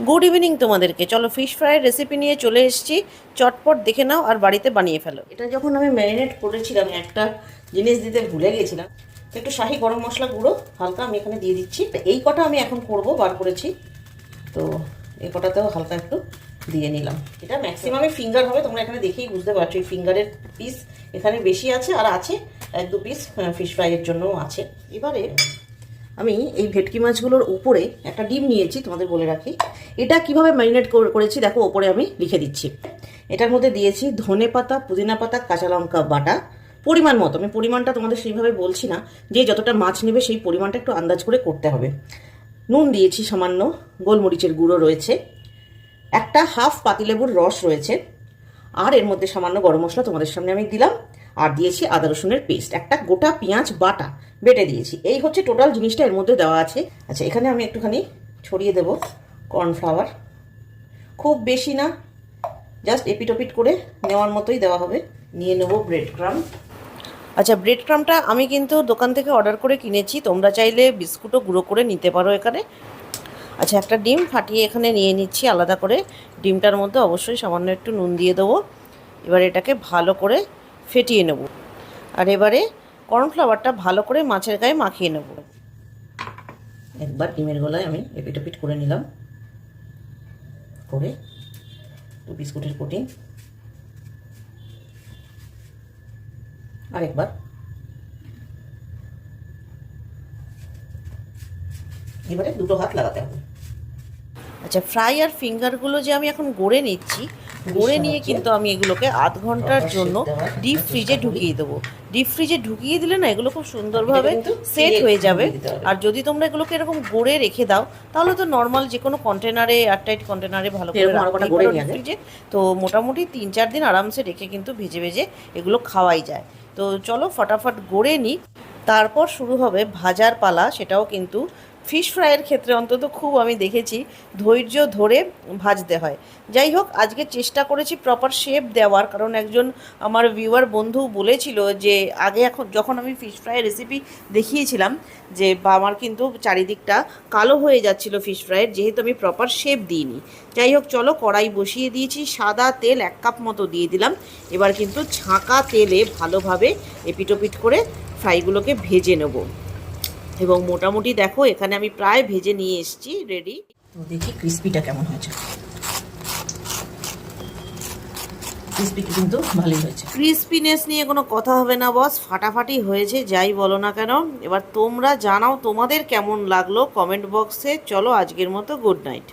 Good evening তোমাদেরকে। চলো fish ফ্রাইয়ের recipe নিয়ে চলে এসেছি। চটপট দেখে নাও আর বাড়িতে বানিয়ে ফেলো। এটা যখন আমি ম্যারিনেট করেছিলাম একটা জিনিস দিতে ভুলে গেছিলাম, একটু শাহি গরম মশলা গুঁড়ো হালকা আমি এখানে দিয়ে দিচ্ছি। এই কটা আমি এখন করব, বার করেছি তো এই কটাতেও হালকা একটু দিয়ে নিলাম। এটা ম্যাক্সিমামে ফিঙ্গার হবে, তোমরা এখানে দেখেই বুঝতে পারছো এই ফিঙ্গারের পিস এখানে বেশি আছে, আর আছে এক দু পিস ফিশ ফ্রাইয়ের জন্যও আছে। এবারে আমি এই ভেটকি মাছগুলোর উপরে একটা ডিম নিয়েছি, তোমাদের বলে রাখি এটা কিভাবে ম্যারিনেট করেছি দেখো, ওপরে আমি লিখে দিচ্ছি। এটার মধ্যে দিয়েছি ধনে পাতা, পুদিনা পাতা, কাঁচা লঙ্কা বাটা পরিমাণ মতো। আমি পরিমাণটা তোমাদের সেইভাবে বলছি না, যে যতটা মাছ নেবে সেই পরিমাণটা একটু আন্দাজ করে করতে হবে। নুন দিয়েছি সামান্য, গোলমরিচের গুঁড়ো রয়েছে, একটা হাফ পাতিলেবুর রস রয়েছে, আর এর মধ্যে সামান্য গরম মশলা তোমাদের সামনে আমি দিলাম, আর দিয়েছি আদা রসুনের পেস্ট, একটা গোটা পেঁয়াজ বাটা বেটে দিয়েছি। এই হচ্ছে টোটাল জিনিসটা এর মধ্যে দেওয়া আছে। আচ্ছা, এখানে আমি একটুখানি ছড়িয়ে দেব কর্নফ্লাওয়ার, খুব বেশি না, জাস্ট এপিটোপিট করে নেওয়ার মতোই দেওয়া হবে। নিয়ে নেব ব্রেড ক্রাম্ব। আচ্ছা, ব্রেড ক্রাম্বটা আমি কিন্তু দোকান থেকে অর্ডার করে কিনেছি, তোমরা চাইলে বিস্কুটও গুঁড়ো করে নিতে পারো এখানে। আচ্ছা, একটা ডিম ফাটিয়ে এখানে নিয়ে নিচ্ছি আলাদা করে। ডিমটার মধ্যে অবশ্যই সামান্য একটু নুন দিয়ে দেবো। এবার এটাকে ভালো করে ফেটিয়ে নেব, আর এবারে কর্নফ্লাওয়ারটা ভালো করে মাছের গায়ে মাখিয়ে নেব। একবার ডিমের গলায় আমি এপিটোপিট করে নিলাম, করে বিস্কুটের কোটিং আরেকবার। এবারে দুটো হাত লাগাতে হবে। আচ্ছা, ফ্রাই আর ফিঙ্গারগুলো যে আমি এখন গড়ে নিচ্ছি, গড়ে নিয়ে কিন্তু আমি এগুলোকে আধ ঘন্টার জন্য ডিপ ফ্রিজে ঢুকিয়ে দেবো। ডিপ ফ্রিজে ঢুকিয়ে দিলে না এগুলো খুব সুন্দরভাবে সেট হয়ে যাবে। আর যদি তোমরা এগুলোকে এরকম গড়ে রেখে দাও তাহলে তো নর্মাল যে কোনো কন্টেনারে, এয়ারটাইট কন্টেনারে ভালো করে রাখতে পারো ডিপ ফ্রিজে। তো মোটামুটি 3-4 দিন আরামসে রেখে কিন্তু ভেজে ভেজে এগুলো খাওয়াই যায়। তো চলো ফটাফট গড়ে নিই, তারপর শুরু হবে ভাজার পালা। সেটাও কিন্তু ফিশ ফ্রাইয়ের ক্ষেত্রে অন্তত খুব আমি দেখেছি ধৈর্য ধরে ভাজতে হয়। যাই হোক, আজকে চেষ্টা করেছি প্রপার শেপ দেওয়ার, কারণ একজন আমার ভিউয়ার বন্ধু বলেছিল যে আগে এখন যখন আমি ফিশ ফ্রাইয়ের রেসিপি দেখিয়েছিলাম যে আমার কিন্তু চারিদিকটা কালো হয়ে যাচ্ছিল ফিশ ফ্রাইয়ের, যেহেতু আমি প্রপার শেপ দিইনি। যাই হোক, চলো কড়াই বসিয়ে দিয়েছি, সাদা তেল 1 কাপ মতো দিয়ে দিলাম। এবার কিন্তু ছাঁকা তেলে ভালোভাবে এপিটোপিট করে ফ্রাইগুলোকে ভেজে নেব। এবং মোটামুটি দেখো এখানে আমি প্রায় ভেজে নিয়ে এসেছি, রেডি। তো দেখি ক্রিসপিটা কেমন হয়েছে। ক্রিসপি কিন্তু ভালোই হয়েছে, ক্রিসপিনেস নিয়ে কোনো কথা হবে না বস, ফাটাফাটি হয়েছে যাই বলো না কেন। এবার তোমরা জানাও তোমাদের কেমন লাগলো কমেন্ট বক্সে। চলো আজকের মতো গুড নাইট।